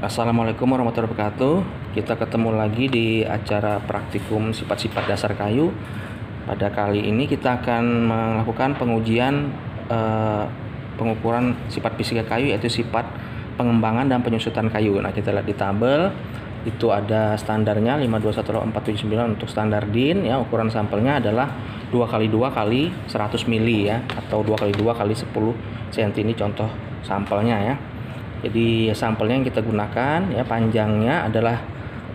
Assalamualaikum warahmatullahi wabarakatuh. Kita ketemu lagi di acara praktikum sifat-sifat dasar kayu. Pada kali ini kita akan melakukan pengujian pengukuran sifat fisika kayu, yaitu sifat pengembangan dan penyusutan kayu. Nah, kita lihat di tabel itu ada standarnya 5218479 untuk standar DIN ya. Ukuran sampelnya adalah 2x2 kali 100 mili ya, atau 2x2 kali 10 cm. Ini contoh sampelnya ya. Jadi sampelnya yang kita gunakan ya, panjangnya adalah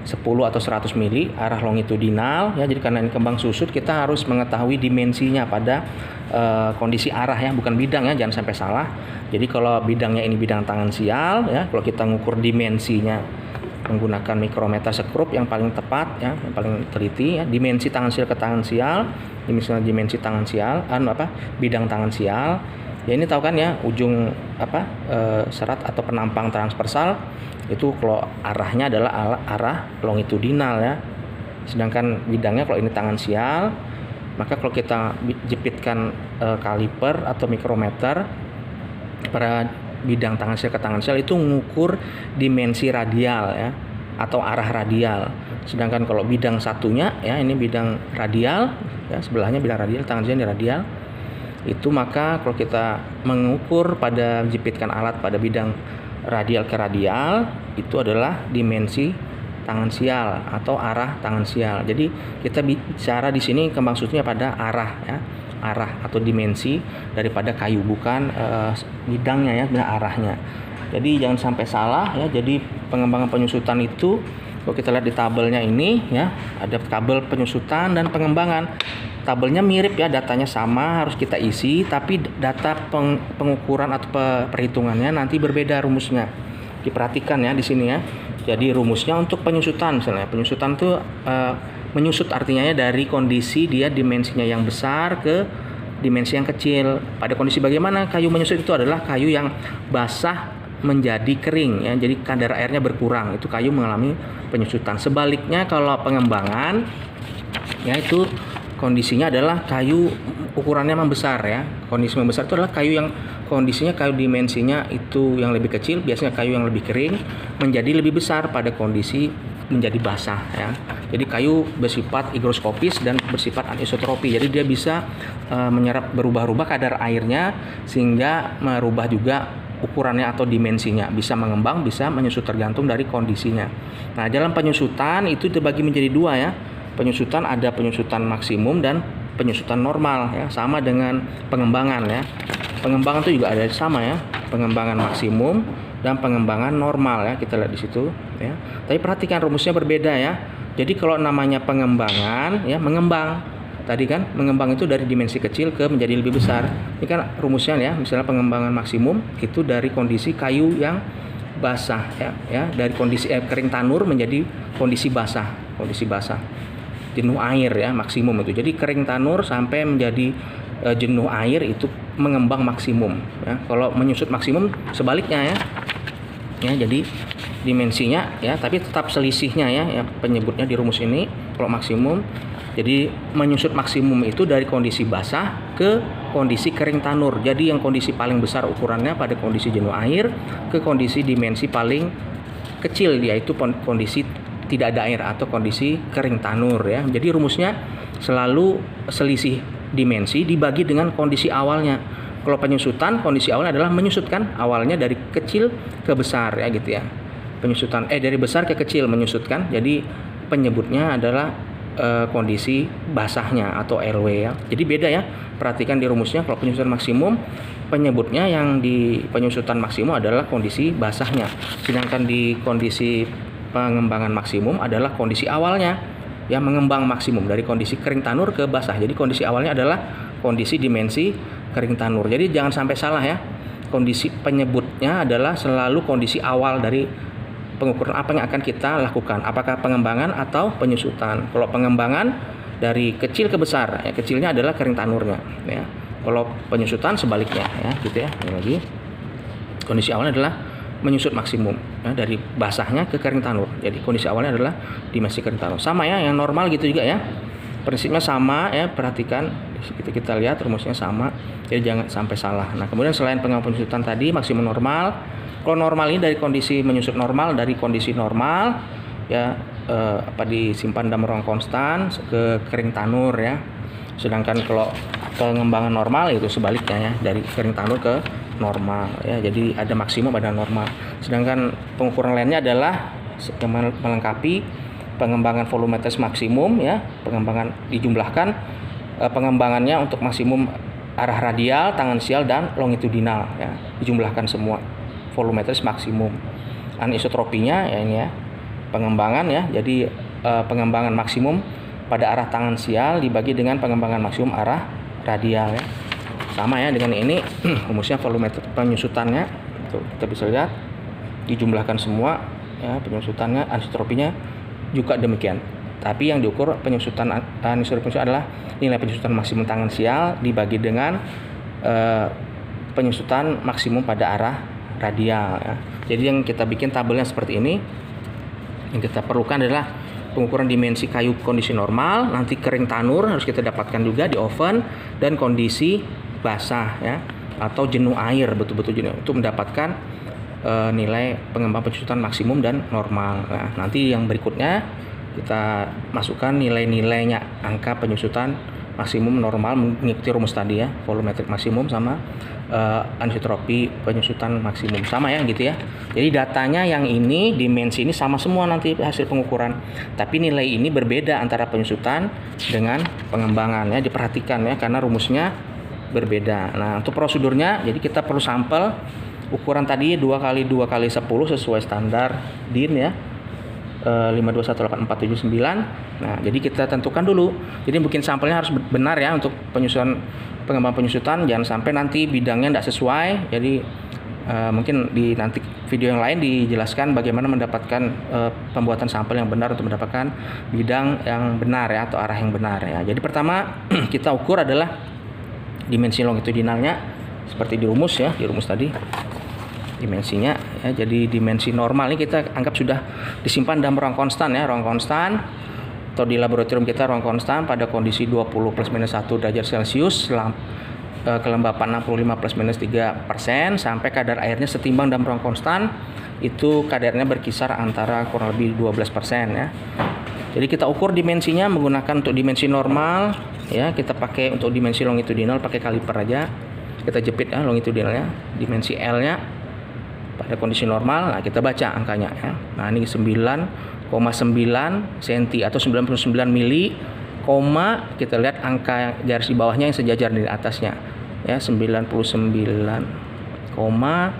10 atau 100 mili, arah longitudinal ya. Jadi karena ini kembang susut, kita harus mengetahui dimensinya pada kondisi arah ya, bukan bidang ya, jangan sampai salah. Jadi kalau bidangnya ini bidang tangan sial ya, kalau kita ngukur dimensinya menggunakan mikrometer sekrup yang paling tepat ya, yang paling teliti ya, dimensi tangan sial ke tangan sial, misalnya dimensi tangan sial bidang tangan sial. Ya, ini tahu kan ya, ujung serat atau penampang transversal itu kalau arahnya adalah arah longitudinal ya. Sedangkan bidangnya kalau ini tangan sial, maka kalau kita jepitkan kaliper atau mikrometer pada bidang tangan sial ke tangan sial itu mengukur dimensi radial ya, atau arah radial. Sedangkan kalau bidang satunya ya, ini bidang radial ya, sebelahnya bidang radial, tangan sial ini radial. Itu maka kalau kita mengukur pada jepitkan alat pada bidang radial ke radial, itu adalah dimensi tangan sial atau arah tangan sial. Jadi kita bicara di sini kembang susutnya pada arah ya, arah atau dimensi daripada kayu, bukan bidangnya ya, benar arahnya. Jadi jangan sampai salah ya. Jadi pengembangan penyusutan itu kalau kita lihat di tabelnya ini ya, ada tabel penyusutan dan pengembangan. Tabelnya mirip ya, datanya sama, harus kita isi, tapi data pengukuran atau perhitungannya nanti berbeda rumusnya. Diperhatikan ya di sini ya. Jadi rumusnya untuk penyusutan, misalnya penyusutan itu menyusut artinya ya, dari kondisi dia dimensinya yang besar ke dimensi yang kecil. Pada kondisi bagaimana kayu menyusut itu adalah kayu yang basah menjadi kering ya, jadi kadar airnya berkurang, itu kayu mengalami penyusutan. Sebaliknya kalau pengembangan ya, itu kondisinya adalah kayu ukurannya membesar ya. Kondisi membesar itu adalah kayu yang kondisinya kayu dimensinya itu yang lebih kecil, biasanya kayu yang lebih kering menjadi lebih besar pada kondisi menjadi basah ya. Jadi kayu bersifat higroskopis dan bersifat anisotropi. Jadi dia bisa menyerap, berubah-ubah kadar airnya sehingga merubah juga ukurannya atau dimensinya, bisa mengembang, bisa menyusut tergantung dari kondisinya. Nah, dalam penyusutan itu dibagi menjadi dua ya. Penyusutan ada penyusutan maksimum dan penyusutan normal ya, sama dengan pengembangan ya. Pengembangan itu juga ada sama ya, pengembangan maksimum dan pengembangan normal ya, kita lihat di situ ya. Tapi perhatikan rumusnya berbeda ya. Jadi kalau namanya pengembangan ya, mengembang tadi kan, mengembang itu dari dimensi kecil ke menjadi lebih besar. Ini kan rumusnya ya, misalnya pengembangan maksimum itu dari kondisi kayu yang basah ya, dari kondisi kering tanur menjadi kondisi basah, jenuh air ya, maksimum itu. Jadi kering tanur sampai menjadi jenuh air itu mengembang maksimum ya. Kalau menyusut maksimum sebaliknya ya. Ya, jadi dimensinya ya, tapi tetap selisihnya ya, penyebutnya di rumus ini kalau maksimum. Jadi menyusut maksimum itu dari kondisi basah ke kondisi kering tanur. Jadi yang kondisi paling besar ukurannya pada kondisi jenuh air ke kondisi dimensi paling kecil, yaitu kondisi tidak ada air atau kondisi kering tanur ya. Jadi rumusnya selalu selisih dimensi dibagi dengan kondisi awalnya. Kalau penyusutan, kondisi awalnya adalah menyusutkan awalnya dari kecil ke besar ya, gitu ya. Penyusutan dari besar ke kecil menyusutkan. Jadi penyebutnya adalah kondisi basahnya atau RW ya. Jadi beda ya. Perhatikan di rumusnya, kalau penyusutan maksimum penyebutnya yang di penyusutan maksimum adalah kondisi basahnya. Sedangkan di kondisi pengembangan maksimum adalah kondisi awalnya ya, mengembang maksimum dari kondisi kering tanur ke basah. Jadi kondisi awalnya adalah kondisi dimensi kering tanur. Jadi jangan sampai salah ya. Kondisi penyebutnya adalah selalu kondisi awal dari pengukuran apa yang akan kita lakukan, apakah pengembangan atau penyusutan. Kalau pengembangan dari kecil ke besar ya, kecilnya adalah kering tanurnya ya. Kalau penyusutan sebaliknya ya, gitu ya. Ini lagi kondisi awalnya adalah menyusut maksimum ya, dari basahnya ke kering tanur. Jadi kondisi awalnya adalah dimensi kering tanur. Sama ya, yang normal gitu juga ya. Prinsipnya sama ya, perhatikan kita lihat rumusnya sama. Jadi jangan sampai salah. Nah, kemudian selain pengembangan penyusutan tadi maksimum normal, Kalau normal ini dari kondisi menyusut normal, dari kondisi normal ya disimpan dalam ruang konstan ke kering tanur ya. Sedangkan kalau pengembangan normal itu sebaliknya ya, dari kering tanur ke normal ya. Jadi ada maksimum, ada normal. Sedangkan pengukuran lainnya adalah melengkapi pengembangan volumeter maksimum ya, pengembangan dijumlahkan pengembangannya untuk maksimum arah radial, tangan sial dan longitudinal ya. Dijumlahkan semua volumeter maksimum. Anisotropinya ya ini ya, pengembangan ya. Jadi pengembangan maksimum pada arah tangan sial dibagi dengan pengembangan maksimum arah radial ya. Sama ya dengan ini rumusnya volumeter penyusutannya. Tuh, kita bisa lihat dijumlahkan semua ya, penyusutannya, anisotropinya juga demikian. Tapi yang diukur penyusutan anisotropi adalah nilai penyusutan maksimum tangan sial dibagi dengan penyusutan maksimum pada arah radial ya. Jadi yang kita bikin tabelnya seperti ini. Yang kita perlukan adalah pengukuran dimensi kayu kondisi normal, nanti kering tanur harus kita dapatkan juga di oven, dan kondisi basah ya, atau jenuh air, betul-betul jenuh, untuk mendapatkan nilai pengembang penyusutan maksimum dan normal. Nah, nanti yang berikutnya kita masukkan nilai-nilainya, angka penyusutan maksimum normal mengikuti rumus tadi ya, volumetrik maksimum sama anisotropi penyusutan maksimum, sama ya gitu ya. Jadi datanya yang ini, dimensi ini sama semua nanti hasil pengukuran, tapi nilai ini berbeda antara penyusutan dengan pengembangan ya, diperhatikan ya, karena rumusnya berbeda. Nah, untuk prosedurnya, jadi kita perlu sampel ukuran tadi 2x2x10 sesuai standar DIN ya, 5218479. Nah, jadi kita tentukan dulu. Jadi bikin sampelnya harus benar ya untuk pengembangan penyusutan, jangan sampai nanti bidangnya tidak sesuai. Jadi mungkin di nanti video yang lain dijelaskan bagaimana mendapatkan pembuatan sampel yang benar untuk mendapatkan bidang yang benar ya, atau arah yang benar ya. Jadi pertama kita ukur adalah dimensi longitudinalnya seperti di rumus ya, di rumus tadi dimensinya ya. Jadi dimensi normal ini kita anggap sudah disimpan dalam ruang konstan ya, ruang konstan, atau di laboratorium kita ruang konstan pada kondisi 20 plus minus 1 derajat Celcius, kelembapan 65 plus minus 3%, sampai kadar airnya setimbang dalam ruang konstan, itu kadarnya berkisar antara kurang lebih 12% ya. Jadi kita ukur dimensinya menggunakan untuk dimensi normal ya, kita pakai untuk dimensi longitudinal pakai kaliper aja, kita jepit ya longitudinalnya, dimensi L nya pada kondisi normal. Nah, kita baca angkanya ya. Nah, ini 9,9 cm atau 99 mili, kita lihat angka garis di bawahnya yang sejajar di atasnya ya, 99, kalau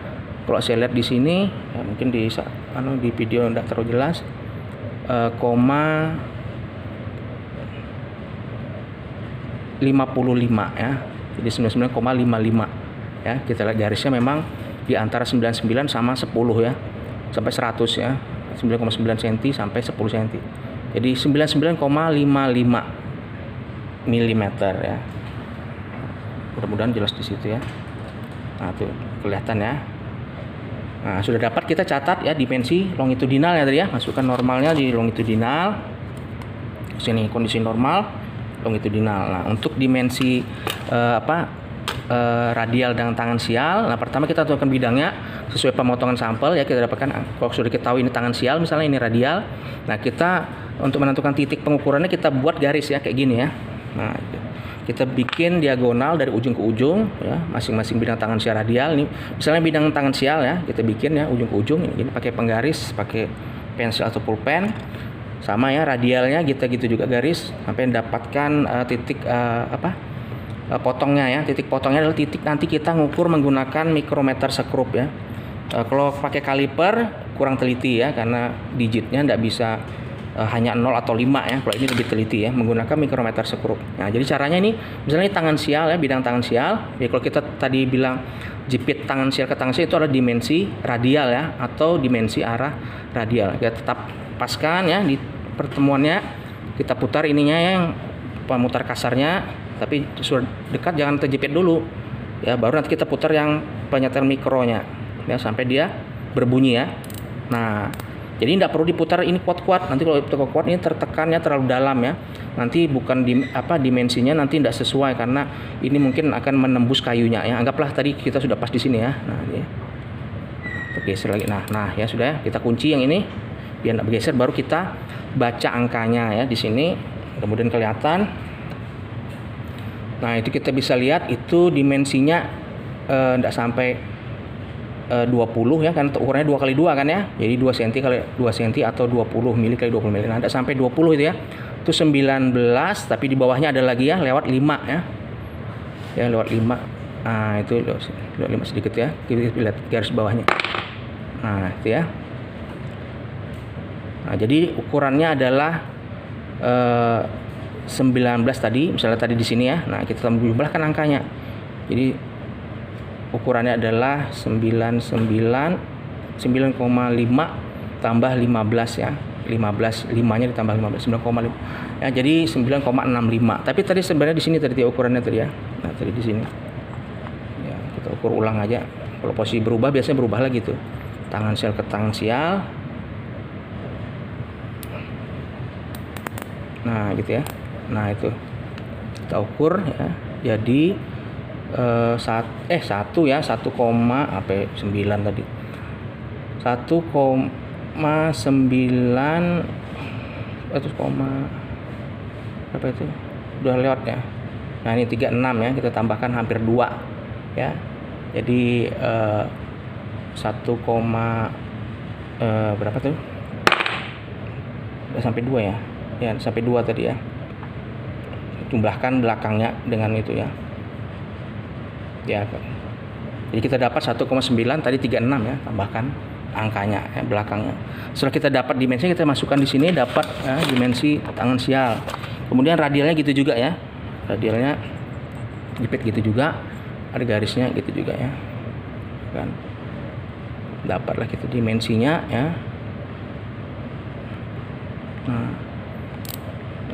saya lihat di sini ya, mungkin di video tidak terlalu jelas, 55 ya. Jadi 99,55 ya. Kita lihat garisnya memang di antara 99 sama 10 ya, sampai 100 ya, 9,9 cm sampai 10 cm. Jadi 99,55 mm ya. Mudah-mudahan jelas di situ ya. Nah, tuh kelihatan ya. Nah, sudah dapat kita catat ya dimensi longitudinal ya tadi ya. Masukkan normalnya di longitudinal. Sini kondisi normal, longitudinal. Nah, untuk dimensi radial dan tangan sial. Nah, pertama kita tentukan bidangnya sesuai pemotongan sampel ya. Kita dapatkan kalau sudah kita tahu ini tangan sial, misalnya ini radial. Nah, kita untuk menentukan titik pengukurannya kita buat garis ya kayak gini ya. Nah, kita bikin diagonal dari ujung ke ujung ya, masing-masing bidang tangan sial radial. Ini misalnya bidang tangan sial ya, kita bikin ya ujung ke ujung ini pakai penggaris, pakai pensil atau pulpen. Sama ya, radialnya kita gitu juga garis sampai mendapatkan titik potongnya ya. Titik potongnya adalah titik nanti kita ngukur menggunakan mikrometer sekrup ya. Kalau pakai kaliper kurang teliti ya, karena digitnya tidak bisa hanya 0 atau 5 ya. Kalau ini lebih teliti ya, menggunakan mikrometer sekrup. Nah, jadi caranya ini misalnya ini tangan sial ya, bidang tangan sial. Ya, kalau kita tadi bilang jepit tangan sial ke tangan sial itu adalah dimensi radial ya, atau dimensi arah radial. Kita tetap paskan ya di pertemuannya, kita putar ininya yang pemutar kasarnya, tapi sudah dekat jangan terjepit dulu ya, baru nanti kita putar yang penyetel mikronya ya sampai dia berbunyi ya. Nah, jadi tidak perlu diputar ini kuat-kuat, nanti kalau kuat ini tertekannya terlalu dalam ya, nanti bukan dimensinya nanti tidak sesuai, karena ini mungkin akan menembus kayunya ya. Anggaplah tadi kita sudah pas di sini ya. Nah, ini. Bergeser lagi. Nah ya sudah ya, kita kunci yang ini biar nggak bergeser, baru kita baca angkanya ya di sini, kemudian kelihatan. Nah itu kita bisa lihat itu dimensinya nggak sampai 20 ya kan, ukurannya 2x2 kan ya, jadi 2 cm kali 2 cm atau 20 mili kali 20 mili. Nah nggak sampai 20 itu ya, itu 19, tapi di bawahnya ada lagi ya lewat 5 ya lewat 5. Nah itu lewat 5 sedikit ya, kita lihat garis bawahnya. Nah itu ya. Nah jadi ukurannya adalah 19 tadi, misalnya tadi di sini ya. Nah kita jumlahkan angkanya, jadi ukurannya adalah 9,5 tambah 15 ya, 15, 5 nya ditambah 15, 9,5 ya, jadi 9,65. Tapi tadi sebenarnya di sini tadi ukurannya tadi ya. Nah tadi di sini ya, kita ukur ulang aja. Kalau posisi berubah biasanya berubah lagi tuh, tangan sial ke tangan sial. Nah gitu ya. Nah itu kita ukur ya, jadi 1 ya, 1,9 tadi, 1,9 berapa itu udah lewat ya. Nah ini 36 ya, kita tambahkan hampir 2 ya, jadi 1, berapa tuh, udah sampai 2 ya, sampai 2 tadi ya. Jumlahkan belakangnya dengan itu ya. Ya, jadi kita dapat 1,9 tadi 36 ya, tambahkan angkanya ya, belakangnya. Setelah kita dapat dimensi, kita masukkan di sini, dapat ya, dimensi tangan sial. Kemudian radialnya gitu juga ya, radialnya jepit gitu juga, ada garisnya gitu juga ya kan, dapatlah kita dimensinya ya.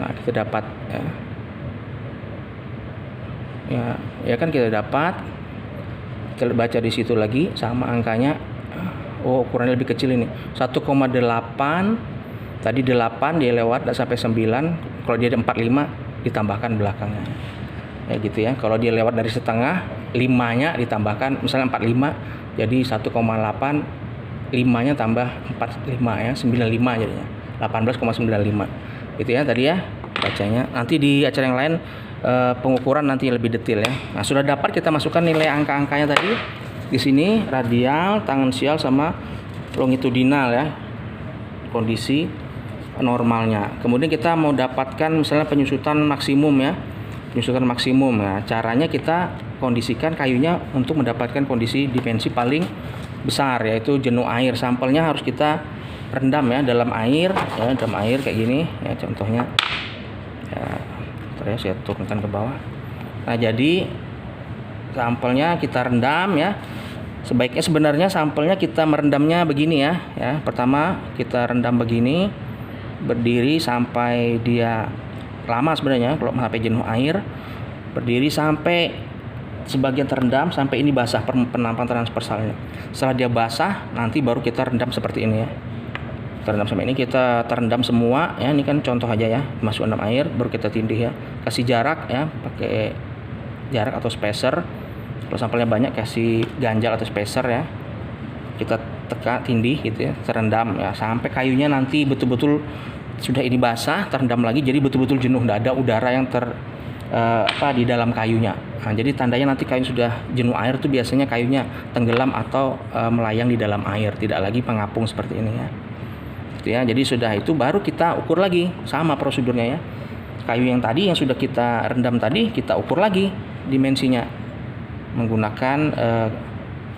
Nah kita dapat ya kan, kita dapat, kita baca di situ lagi sama angkanya. Oh ukurannya lebih kecil ini, 1,8 tadi 8 dia lewat sampai 9. Kalau dia ada 45 ditambahkan belakangnya ya gitu ya. Kalau dia lewat dari setengah, 5-nya ditambahkan misalnya 45, jadi 1,8, 5-nya tambah 45 ya, 95 jadinya 18,95 gitu ya tadi ya bacanya. Nanti di acara yang lain pengukuran nanti lebih detail ya. Nah sudah dapat, kita masukkan nilai angka-angkanya tadi di sini, radial, tangan sial sama longitudinal ya, kondisi normalnya. Kemudian kita mau dapatkan misalnya penyusutan maksimum ya, penyusutan maksimum ya. Caranya kita kondisikan kayunya untuk mendapatkan kondisi dimensi paling besar, yaitu jenuh air. Sampelnya harus kita rendam ya dalam air ya, dalam air kayak gini ya contohnya ya. Saya turunkan ke bawah. Nah jadi sampelnya kita rendam ya. Sebaiknya sebenarnya sampelnya kita merendamnya begini ya. Pertama kita rendam begini, berdiri sampai dia lama sebenarnya. Kalau sampai jenuh air, berdiri sampai sebagian terendam, sampai ini basah penampang transversalnya. Setelah dia basah, nanti baru kita rendam seperti ini ya. Terendam sampai ini, kita terendam semua ya. Ini kan contoh aja ya, masuk dalam air baru kita tindih ya. Kasih jarak ya, pakai jarak atau spacer. Kalau sampelnya banyak kasih ganjal atau spacer ya. Kita tekan tindih gitu ya, terendam ya sampai kayunya nanti betul-betul sudah ini basah, terendam lagi, jadi betul-betul jenuh, tidak ada udara yang di dalam kayunya. Nah, jadi tandanya nanti kayu sudah jenuh air tuh biasanya kayunya tenggelam atau melayang di dalam air, tidak lagi pengapung seperti ini ya. Ya, jadi sudah itu baru kita ukur lagi, sama prosedurnya ya. Kayu yang tadi yang sudah kita rendam tadi, kita ukur lagi dimensinya menggunakan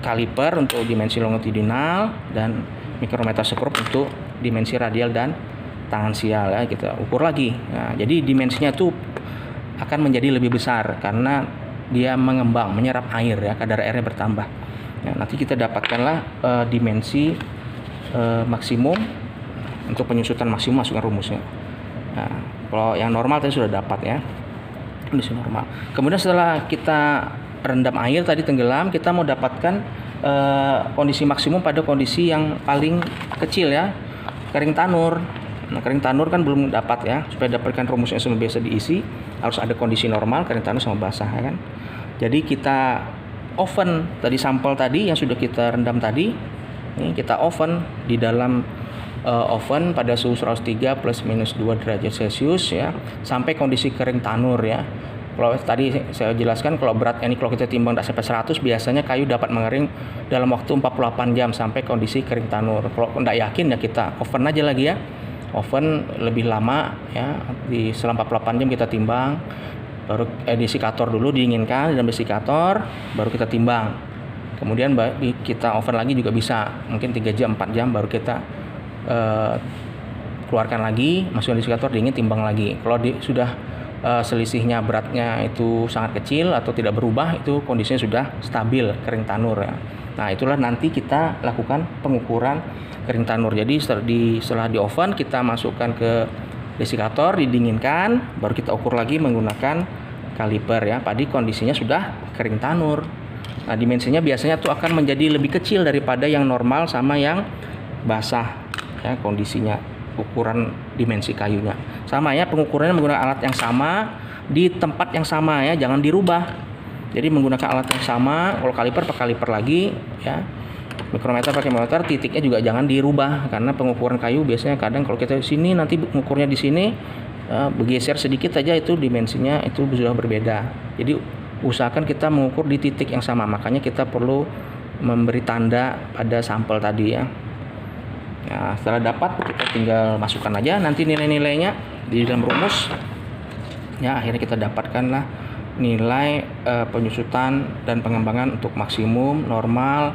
kaliper untuk dimensi longitudinal dan mikrometer skrup untuk dimensi radial dan tangan sial ya, kita ukur lagi. Nah, jadi dimensinya tuh akan menjadi lebih besar karena dia mengembang, menyerap air ya, kadar airnya bertambah. Ya, nanti kita dapatkanlah dimensi maksimum. Untuk penyusutan maksimum masukkan rumusnya. Nah, kalau yang normal tadi sudah dapat ya, kondisi normal. Kemudian setelah kita rendam air tadi tenggelam, kita mau dapatkan kondisi maksimum pada kondisi yang paling kecil ya, kering tanur. Nah, kering tanur kan belum dapat ya, supaya dapatkan rumusnya yang biasa diisi harus ada kondisi normal, kering tanur sama basah ya kan. Jadi kita oven tadi sampel tadi yang sudah kita rendam tadi Ini kita oven di dalam oven pada suhu 103 plus minus 2 derajat Celcius ya, sampai kondisi kering tanur ya. Kalau tadi saya jelaskan, kalau berat ini kalau kita timbang tidak sampai 100, biasanya kayu dapat mengering dalam waktu 48 jam sampai kondisi kering tanur. Kalau tidak yakin ya kita oven aja lagi ya. Oven lebih lama ya, di selama 48 jam kita timbang, baru desikator dulu dinginkan dalam desikator, baru kita timbang. Kemudian kita oven lagi juga bisa, mungkin 3 jam 4 jam baru kita keluarkan lagi, masukkan desikator, dingin, timbang lagi. Kalau sudah selisihnya beratnya itu sangat kecil atau tidak berubah, itu kondisinya sudah stabil kering tanur ya. Nah, itulah nanti kita lakukan pengukuran kering tanur. Jadi setelah di oven kita masukkan ke desikator, didinginkan, baru kita ukur lagi menggunakan kaliper ya. Pada kondisinya sudah kering tanur. Nah, dimensinya biasanya tuh akan menjadi lebih kecil daripada yang normal sama yang basah ya, kondisinya ukuran dimensi kayunya sama ya. Pengukurannya menggunakan alat yang sama di tempat yang sama ya, jangan dirubah. Jadi menggunakan alat yang sama. Kalau kaliper pakai kaliper lagi ya, mikrometer pakai mikrometer, titiknya juga jangan dirubah, karena pengukuran kayu biasanya kadang kalau kita sini nanti mengukurnya di sini bergeser sedikit aja itu dimensinya itu sudah berbeda. Jadi usahakan kita mengukur di titik yang sama, makanya kita perlu memberi tanda pada sampel tadi ya. Nah, setelah dapat kita tinggal masukkan aja nanti nilai-nilainya di dalam rumus ya. Akhirnya kita dapatkanlah nilai penyusutan dan pengembangan untuk maksimum, normal,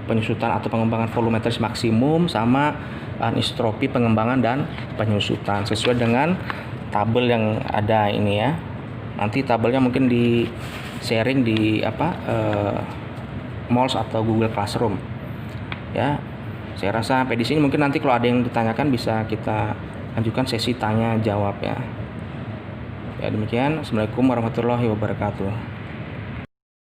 penyusutan atau pengembangan volumetris maksimum, sama anisotropi pengembangan dan penyusutan sesuai dengan tabel yang ada ini ya. Nanti tabelnya mungkin di sharing di MOLS atau Google Classroom ya. Saya rasa sampai di sini, mungkin nanti kalau ada yang ditanyakan bisa kita lanjutkan sesi tanya jawab ya. Ya demikian. Assalamualaikum warahmatullahi wabarakatuh.